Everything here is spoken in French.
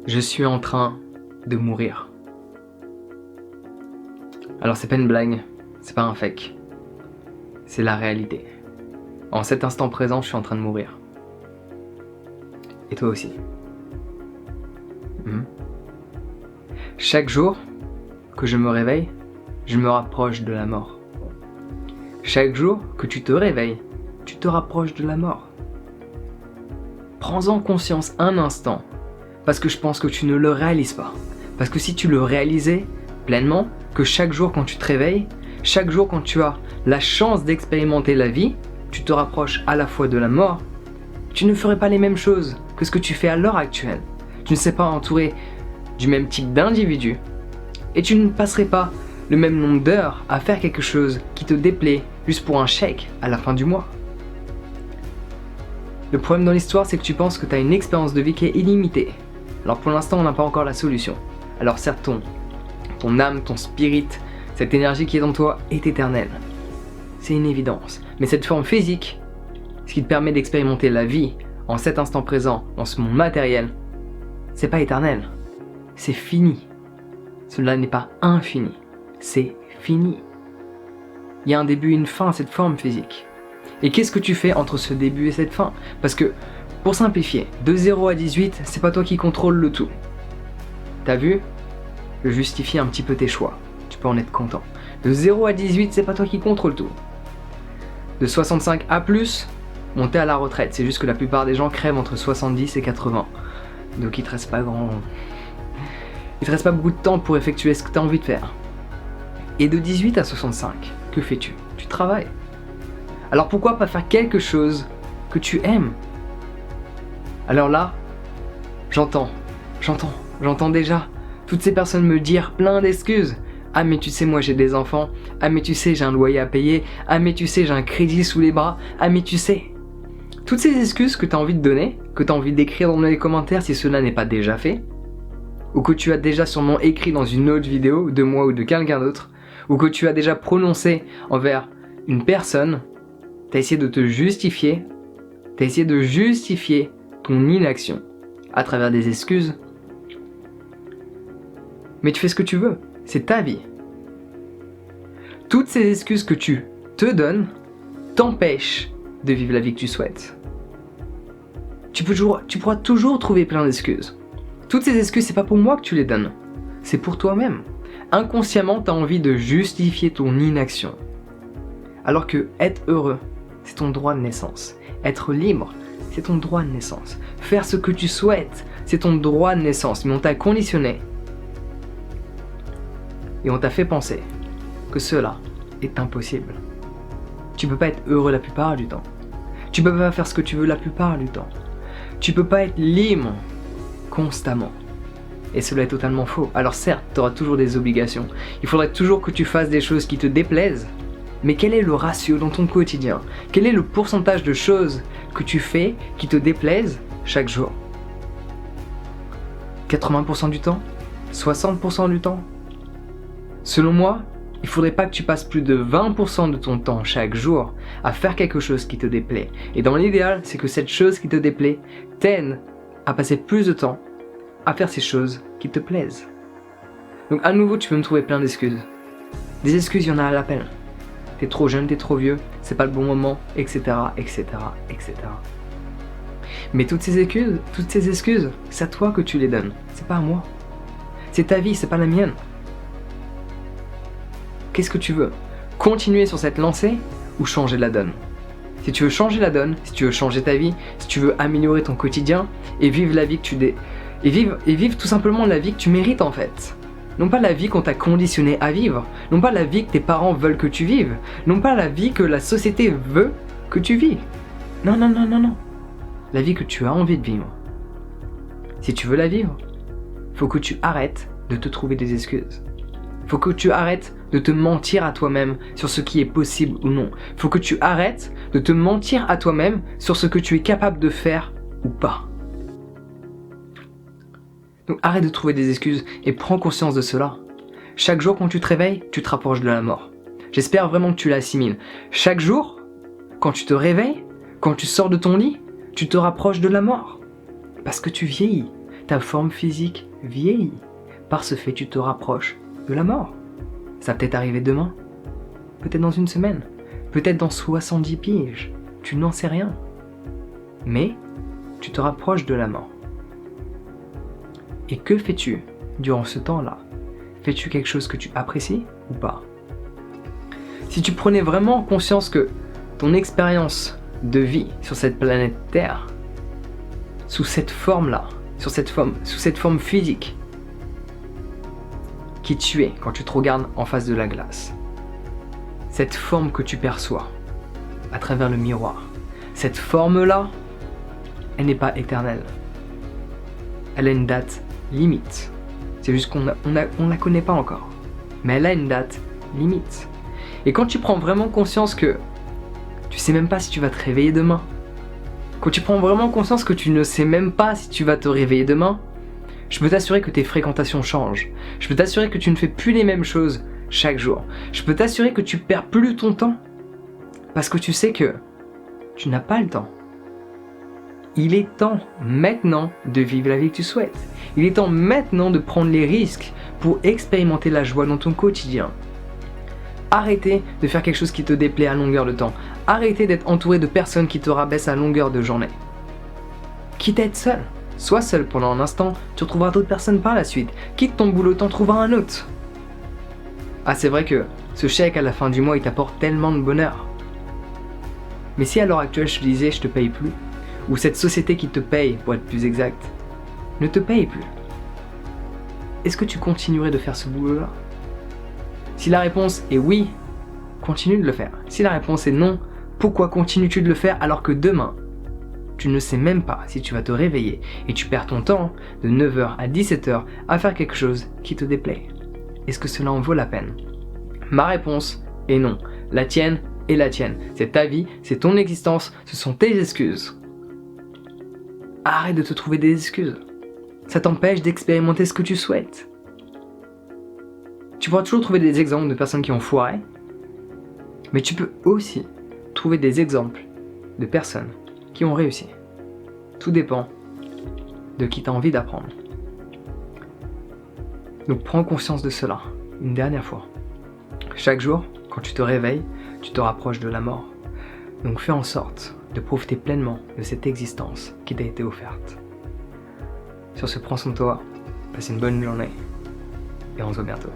Je suis en train de mourir. Alors c'est pas une blague, c'est pas un fake. C'est la réalité. En cet instant présent, je suis en train de mourir. Et toi aussi. Chaque jour que je me réveille, je me rapproche de la mort. Chaque jour que tu te réveilles, tu te rapproches de la mort. Prends-en conscience un instant, parce que je pense que tu ne le réalises pas. Parce que si tu le réalisais pleinement, que chaque jour quand tu te réveilles, chaque jour quand tu as la chance d'expérimenter la vie, tu te rapproches à la fois de la mort, tu ne ferais pas les mêmes choses que ce que tu fais à l'heure actuelle. Tu ne serais pas entouré du même type d'individu et tu ne passerais pas le même nombre d'heures à faire quelque chose qui te déplaît juste pour un chèque à la fin du mois. Le problème dans l'histoire, c'est que tu penses que tu as une expérience de vie qui est illimitée. Alors pour l'instant, on n'a pas encore la solution. Alors certes, ton âme, ton spirit, cette énergie qui est en toi est éternelle. C'est une évidence. Mais cette forme physique, ce qui te permet d'expérimenter la vie en cet instant présent, dans ce monde matériel, c'est pas éternel. C'est fini. Cela n'est pas infini. C'est fini. Il y a un début et une fin à cette forme physique. Et qu'est-ce que tu fais entre ce début et cette fin? Parce que, pour simplifier, de 0 à 18, c'est pas toi qui contrôle le tout. T'as vu? Je justifie un petit peu tes choix. Tu peux en être content. De 0 à 18, c'est pas toi qui contrôle tout. De 65 à plus, monter à la retraite. C'est juste que la plupart des gens crèvent entre 70 et 80. Donc il te reste pas beaucoup de temps pour effectuer ce que tu as envie de faire. Et de 18 à 65, que fais-tu? Tu travailles. Alors pourquoi pas faire quelque chose que tu aimes? Alors là, j'entends déjà toutes ces personnes me dire plein d'excuses. Ah mais tu sais, moi j'ai des enfants. Ah mais tu sais, j'ai un loyer à payer. Ah mais tu sais, j'ai un crédit sous les bras. Ah mais tu sais. Toutes ces excuses que tu as envie de donner, que tu as envie d'écrire dans les commentaires si cela n'est pas déjà fait, ou que tu as déjà sûrement écrit dans une autre vidéo de moi ou de quelqu'un d'autre, ou que tu as déjà prononcé envers une personne, tu as essayé de te justifier, tu as essayé de justifier ton inaction à travers des excuses. Mais tu fais ce que tu veux, c'est ta vie. Toutes ces excuses que tu te donnes t'empêchent de vivre la vie que tu souhaites. Tu pourras toujours trouver plein d'excuses. Toutes ces excuses, c'est pas pour moi que tu les donnes, c'est pour toi-même. Inconsciemment, tu as envie de justifier ton inaction. Alors que être heureux, c'est ton droit de naissance. Être libre, c'est ton droit de naissance. Faire ce que tu souhaites, c'est ton droit de naissance. Mais on t'a conditionné. Et on t'a fait penser que cela est impossible. Tu peux pas être heureux la plupart du temps. Tu peux pas faire ce que tu veux la plupart du temps. Tu peux pas être libre constamment. Et cela est totalement faux. Alors certes, tu auras toujours des obligations. Il faudrait toujours que tu fasses des choses qui te déplaisent. Mais quel est le ratio dans ton quotidien? Quel est le pourcentage de choses que tu fais qui te déplaisent chaque jour? 80% du temps? 60% du temps? Selon moi, il faudrait pas que tu passes plus de 20% de ton temps chaque jour à faire quelque chose qui te déplaît. Et dans l'idéal, c'est que cette chose qui te déplaît t'aide à passer plus de temps à faire ces choses qui te plaisent. Donc à nouveau, tu peux me trouver plein d'excuses. Des excuses, il y en a à l'appel. T'es trop jeune, t'es trop vieux, c'est pas le bon moment, etc., etc., etc. Mais toutes ces excuses, c'est à toi que tu les donnes, c'est pas à moi. C'est ta vie, c'est pas la mienne. Qu'est-ce que tu veux? Continuer sur cette lancée ou changer la donne? Si tu veux changer la donne, si tu veux changer ta vie, si tu veux améliorer ton quotidien et vivre la vie que vivre tout simplement la vie que tu mérites en fait. Non pas la vie qu'on t'a conditionné à vivre, non pas la vie que tes parents veulent que tu vives, non pas la vie que la société veut que tu vives. Non. La vie que tu as envie de vivre. Si tu veux la vivre, faut que tu arrêtes de te trouver des excuses. Faut que tu arrêtes de te mentir à toi-même sur ce qui est possible ou non. Faut que tu arrêtes de te mentir à toi-même sur ce que tu es capable de faire ou pas. Donc arrête de trouver des excuses et prends conscience de cela. Chaque jour quand tu te réveilles, tu te rapproches de la mort. J'espère vraiment que tu l'assimiles. Chaque jour, quand tu te réveilles, quand tu sors de ton lit, tu te rapproches de la mort. Parce que tu vieillis. ta forme physique vieillit. Par ce fait, tu te rapproches de la mort. Ça va peut-être arriver demain, peut-être dans une semaine, peut-être dans 70 piges, tu n'en sais rien. Mais tu te rapproches de la mort. Et que fais-tu durant ce temps-là? Fais-tu quelque chose que tu apprécies ou pas? Si tu prenais vraiment conscience que ton expérience de vie sur cette planète Terre, sous cette forme-là, sous cette forme physique, qui tu es quand tu te regardes en face de la glace, cette forme que tu perçois à travers le miroir, cette forme-là, elle n'est pas éternelle. Elle a une date limite. C'est juste qu'on la connaît pas encore. Mais elle a une date limite. Et quand tu prends vraiment conscience que tu sais même pas si tu vas te réveiller demain, quand tu prends vraiment conscience que tu ne sais même pas si tu vas te réveiller demain, je peux t'assurer que tes fréquentations changent. Je peux t'assurer que tu ne fais plus les mêmes choses chaque jour. Je peux t'assurer que tu perds plus ton temps. Parce que tu sais que tu n'as pas le temps. Il est temps maintenant de vivre la vie que tu souhaites. Il est temps maintenant de prendre les risques pour expérimenter la joie dans ton quotidien. Arrêtez de faire quelque chose qui te déplaît à longueur de temps. Arrêtez d'être entouré de personnes qui te rabaissent à longueur de journée. Quitte à être seul. Sois seul pendant un instant, tu retrouveras d'autres personnes par la suite. Quitte ton boulot, t'en trouveras un autre. Ah, c'est vrai que ce chèque à la fin du mois, il t'apporte tellement de bonheur. Mais si à l'heure actuelle je te disais je te paye plus, ou cette société qui te paye, pour être plus exact, ne te paye plus, est-ce que tu continuerais de faire ce boulot-là? Si la réponse est oui, continue de le faire. Si la réponse est non, pourquoi continues-tu de le faire alors que demain, tu ne sais même pas si tu vas te réveiller et tu perds ton temps de 9h à 17h à faire quelque chose qui te déplaît? Est-ce que cela en vaut la peine? Ma réponse est non. La tienne est la tienne. C'est ta vie, c'est ton existence, ce sont tes excuses. Arrête de te trouver des excuses. Ça t'empêche d'expérimenter ce que tu souhaites. Tu pourras toujours trouver des exemples de personnes qui ont foiré, mais tu peux aussi trouver des exemples de personnes qui ont réussi. Tout dépend de qui tu as envie d'apprendre. Donc prends conscience de cela, une dernière fois. Chaque jour, quand tu te réveilles, tu te rapproches de la mort. Donc fais en sorte de profiter pleinement de cette existence qui t'a été offerte. Sur ce, prends soin de toi, passe une bonne journée et on se voit bientôt.